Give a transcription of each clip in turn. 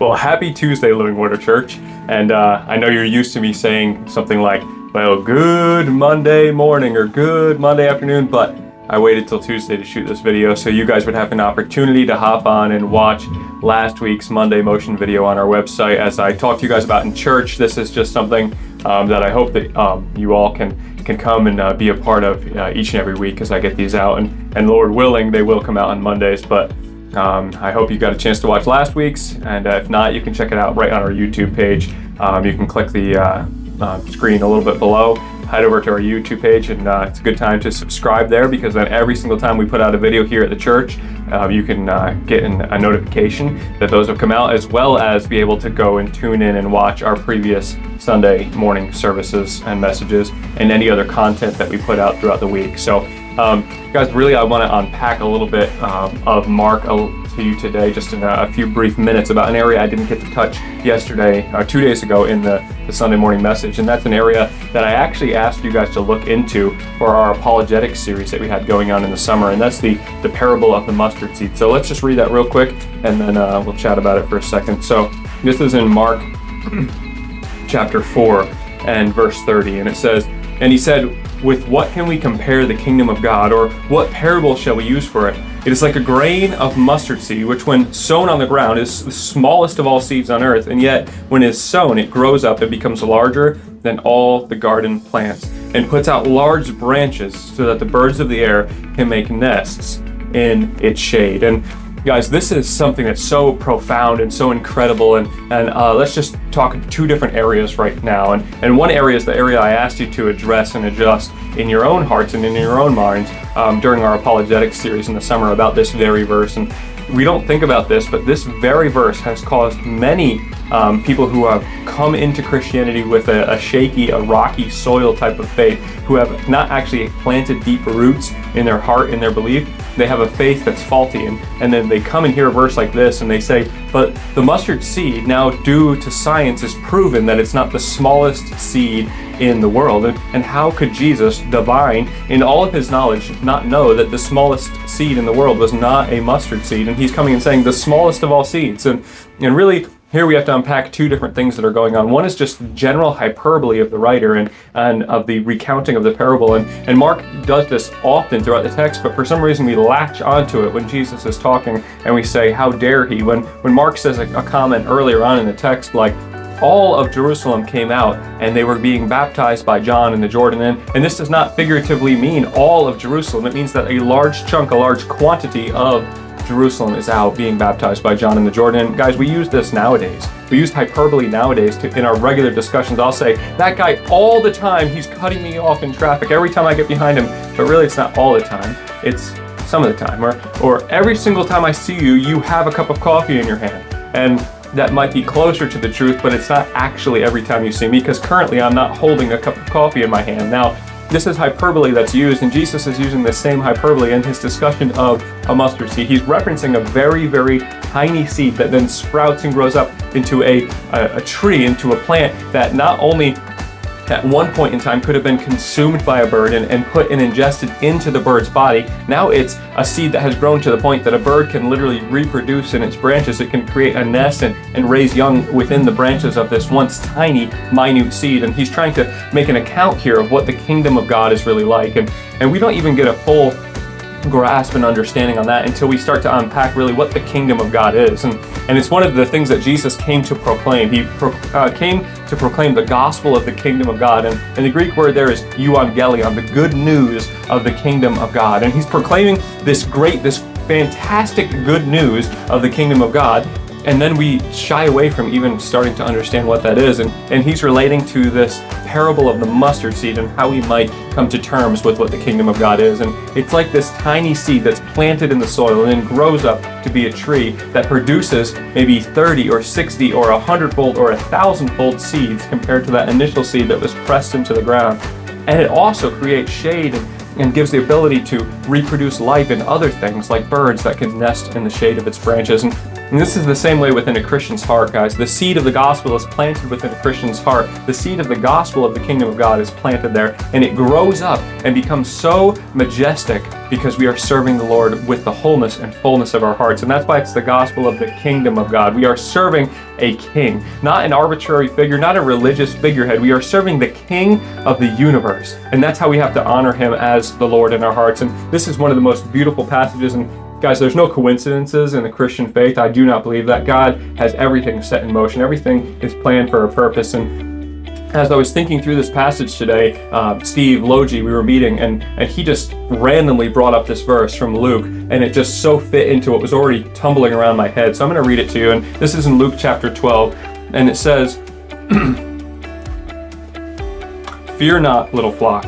Well, happy Tuesday, Living Water Church. And I know you're used to me saying something like, well, good Monday morning or good Monday afternoon, but I waited till Tuesday to shoot this video so you guys would have an opportunity to hop on and watch last week's Monday Motion video on our website. As I talked to you guys about in church, this is just something that I hope that you all can come and be a part of each and every week as I get these out. And Lord willing, they will come out on Mondays, but I hope you got a chance to watch last week's, and if not, you can check it out right on our YouTube page. You can click the screen a little bit below, head over to our YouTube page, and it's a good time to subscribe there, because then every single time we put out a video here at the church, you can get a notification that those have come out, as well as be able to go and tune in and watch our previous Sunday morning services and messages and any other content that we put out throughout the week. So guys, really I want to unpack a little bit of Mark to you today, just in a few brief minutes, about an area I didn't get to touch yesterday, 2 days ago in the Sunday morning message. And that's an area that I actually asked you guys to look into for our apologetics series that we had going on in the summer, and that's the parable of the mustard seed. So let's just read that real quick, and then we'll chat about it for a second. So this is in Mark chapter 4 and verse 30, and it says, "And he said, with what can we compare the kingdom of God, or what parable shall we use for it? It is like a grain of mustard seed, which when sown on the ground is the smallest of all seeds on earth, and yet when it is sown, it grows up and becomes larger than all the garden plants, and puts out large branches so that the birds of the air can make nests in its shade." And guys, this is something that's so profound and so incredible, and let's just talk two different areas right now. And one area is the area I asked you to address and adjust in your own hearts and in your own minds during our apologetics series in the summer about this very verse. And we don't think about this, but this very verse has caused many people who have come into Christianity with a shaky, a rocky soil type of faith, who have not actually planted deep roots in their heart, in their belief. They have a faith that's faulty, and then they come and hear a verse like this and they say, but the mustard seed, now due to science, is proven that it's not the smallest seed in the world. And how could Jesus, divine in all of his knowledge, not know that the smallest seed in the world was not a mustard seed? And he's coming and saying the smallest of all seeds. And really, here we have to unpack two different things that are going on. One is just general hyperbole of the writer and of the recounting of the parable. And Mark does this often throughout the text, but for some reason we latch onto it when Jesus is talking, and we say, how dare he? When Mark says a comment earlier on in the text, like, all of Jerusalem came out and they were being baptized by John in the Jordan. And this does not figuratively mean all of Jerusalem. It means that a large chunk, a large quantity of Jerusalem is out being baptized by John in the Jordan. And guys, we use this nowadays. We use hyperbole nowadays in our regular discussions. I'll say, that guy all the time, he's cutting me off in traffic every time I get behind him. But really, it's not all the time. It's some of the time. Or every single time I see you, you have a cup of coffee in your hand. And that might be closer to the truth, but it's not actually every time you see me, because currently I'm not holding a cup of coffee in my hand. Now, this is hyperbole that's used, and Jesus is using the same hyperbole in his discussion of a mustard seed. He's referencing a very, very tiny seed that then sprouts and grows up into a tree, into a plant that not only at one point in time could have been consumed by a bird and put and ingested into the bird's body. Now it's a seed that has grown to the point that a bird can literally reproduce in its branches. It can create a nest and raise young within the branches of this once tiny, minute seed. And he's trying to make an account here of what the kingdom of God is really like. And we don't even get a full grasp and understanding on that until we start to unpack really what the kingdom of God is. And it's one of the things that Jesus came to proclaim. He came to proclaim the gospel of the kingdom of God. And the Greek word there is euangelion, the good news of the kingdom of God. And he's proclaiming this fantastic good news of the kingdom of God. And then we shy away from even starting to understand what that is. And he's relating to this parable of the mustard seed and how we might come to terms with what the kingdom of God is. And it's like this tiny seed that's planted in the soil and then grows up to be a tree that produces maybe 30 or 60 or 100-fold or 1,000-fold seeds compared to that initial seed that was pressed into the ground. And it also creates shade and gives the ability to reproduce life in other things like birds that can nest in the shade of its branches. And And this is the same way within a Christian's heart, guys. The seed of the gospel is planted within a Christian's heart. The seed of the gospel of the kingdom of God is planted there, and it grows up and becomes so majestic because we are serving the Lord with the wholeness and fullness of our hearts. And that's why it's the gospel of the kingdom of God. We are serving a king, not an arbitrary figure, not a religious figurehead. We are serving the king of the universe. And that's how we have to honor him as the Lord in our hearts. And this is one of the most beautiful passages. And guys, there's no coincidences in the Christian faith. I do not believe that. God has everything set in motion. Everything is planned for a purpose. And as I was thinking through this passage today, Steve Logie, we were meeting, and he just randomly brought up this verse from Luke, and it just so fit into what was already tumbling around my head. So I'm going to read it to you, and this is in Luke chapter 12, and it says, "Fear not, little flock,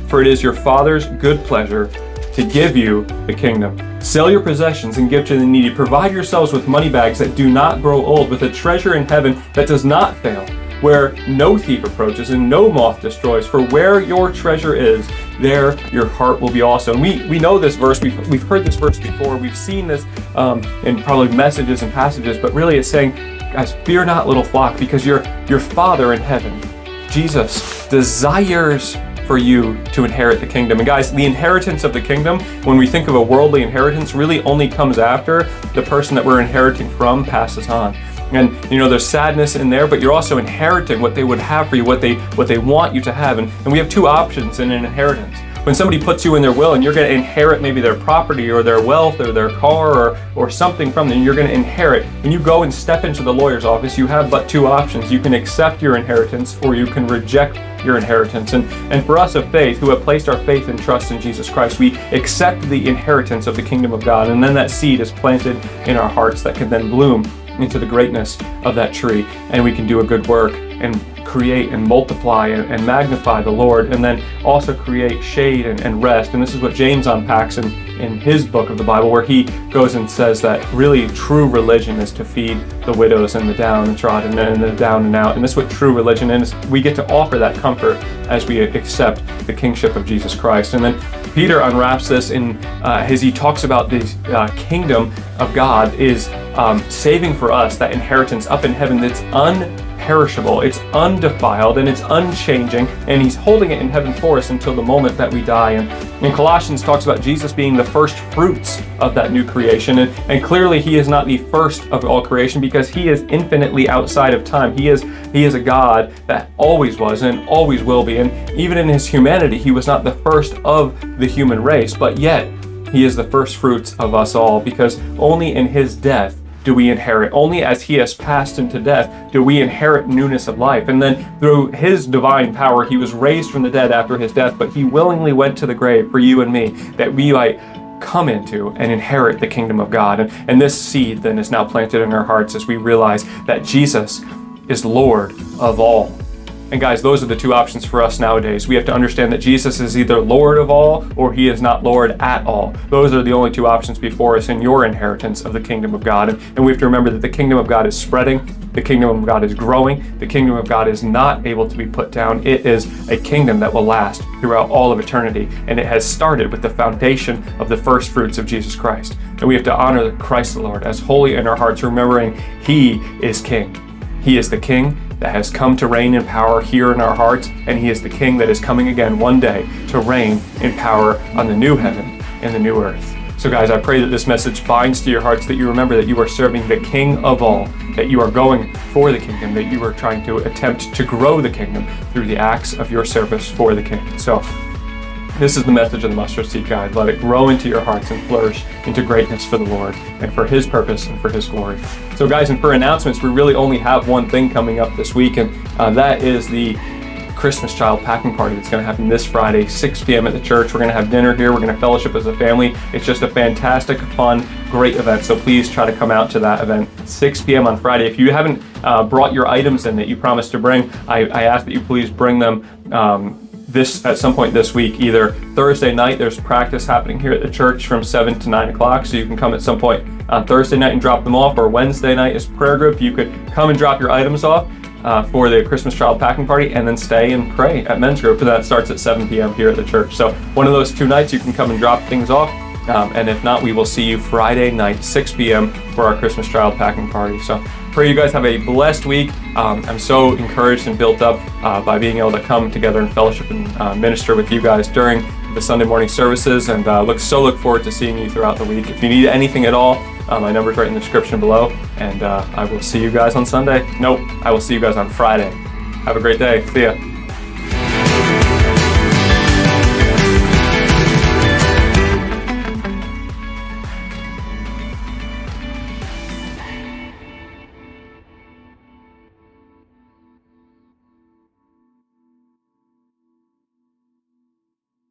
for it is your Father's good pleasure to give you the kingdom. Sell your possessions and give to the needy. Provide yourselves with money bags that do not grow old, with a treasure in heaven that does not fail, where no thief approaches and no moth destroys. For where your treasure is, there your heart will be also." And we know this verse. We've heard this verse before. We've seen this in probably messages and passages. But really, it's saying, guys, fear not, little flock, because your Father in heaven, Jesus, desires for you to inherit the kingdom. And guys, the inheritance of the kingdom, when we think of a worldly inheritance, really only comes after the person that we're inheriting from passes on. And there's sadness in there, but you're also inheriting what they would have for you, what they want you to have. And we have two options in an inheritance. When somebody puts you in their will and you're going to inherit maybe their property or their wealth or their car or something from them, you're going to inherit. When you go and step into the lawyer's office, you have but two options. You can accept your inheritance or you can reject your inheritance. And for us of faith, who have placed our faith and trust in Jesus Christ, we accept the inheritance of the kingdom of God. And then that seed is planted in our hearts that can then bloom into the greatness of that tree, and we can do a good work and create and multiply and magnify the Lord, and then also create shade and rest. And this is what James unpacks in his book of the Bible, where he goes and says that really true religion is to feed the widows and the downtrodden and the down and out. And this is what true religion is. We get to offer that comfort as we accept the kingship of Jesus Christ. And then Peter unwraps this as he talks about this kingdom of God is saving for us that inheritance up in heaven that's unperishable, it's undefiled, and it's unchanging, and he's holding it in heaven for us until the moment that we die. And Colossians talks about Jesus being the first fruits of that new creation, and clearly he is not the first of all creation because he is infinitely outside of time. He is a God that always was and always will be, and even in his humanity he was not the first of the human race, but yet he is the first fruits of us all, because only in his death do we inherit. Only as he has passed into death do we inherit newness of life. And then through his divine power, he was raised from the dead after his death, but he willingly went to the grave for you and me, that we might come into and inherit the kingdom of God. And this seed then is now planted in our hearts as we realize that Jesus is Lord of all. And guys, those are the two options for us nowadays. We have to understand that Jesus is either Lord of all or he is not Lord at all. Those are the only two options before us in your inheritance of the kingdom of God. And we have to remember that the kingdom of God is spreading, the kingdom of God is growing, the kingdom of God is not able to be put down. It is a kingdom that will last throughout all of eternity. And it has started with the foundation of the first fruits of Jesus Christ. And we have to honor Christ the Lord as holy in our hearts, remembering he is King. He is the King that has come to reign in power here in our hearts, and he is the King that is coming again one day to reign in power on the new heaven and the new earth. So guys, I pray that this message binds to your hearts, that you remember that you are serving the King of all, that you are going for the kingdom, that you are trying to attempt to grow the kingdom through the acts of your service for the King. So this is the message of the Mustard Seed Guide. Let it grow into your hearts and flourish into greatness for the Lord and for his purpose and for his glory. So guys, and for announcements, we really only have one thing coming up this week, and that is the Christmas Child Packing Party that's going to happen this Friday, 6 p.m. at the church. We're going to have dinner here. We're going to fellowship as a family. It's just a fantastic, fun, great event. So please try to come out to that event, 6 p.m. on Friday. If you haven't brought your items in that you promised to bring, I ask that you please bring them at some point this week. Either Thursday night, there's practice happening here at the church from 7 to 9 o'clock, so you can come at some point on Thursday night and drop them off, or Wednesday night is prayer group. You could come and drop your items off for the Christmas Child Packing Party, and then stay and pray at men's group, and that starts at 7 p.m. here at the church. So one of those two nights you can come and drop things off. And if not, we will see you Friday night, 6 p.m. for our Christmas child packing party. So pray you guys have a blessed week. I'm so encouraged and built up by being able to come together and fellowship and minister with you guys during the Sunday morning services, and look forward to seeing you throughout the week. If you need anything at all, my number's right in the description below, and I will see you guys on Sunday. Nope, I will see you guys on Friday. Have a great day. See ya.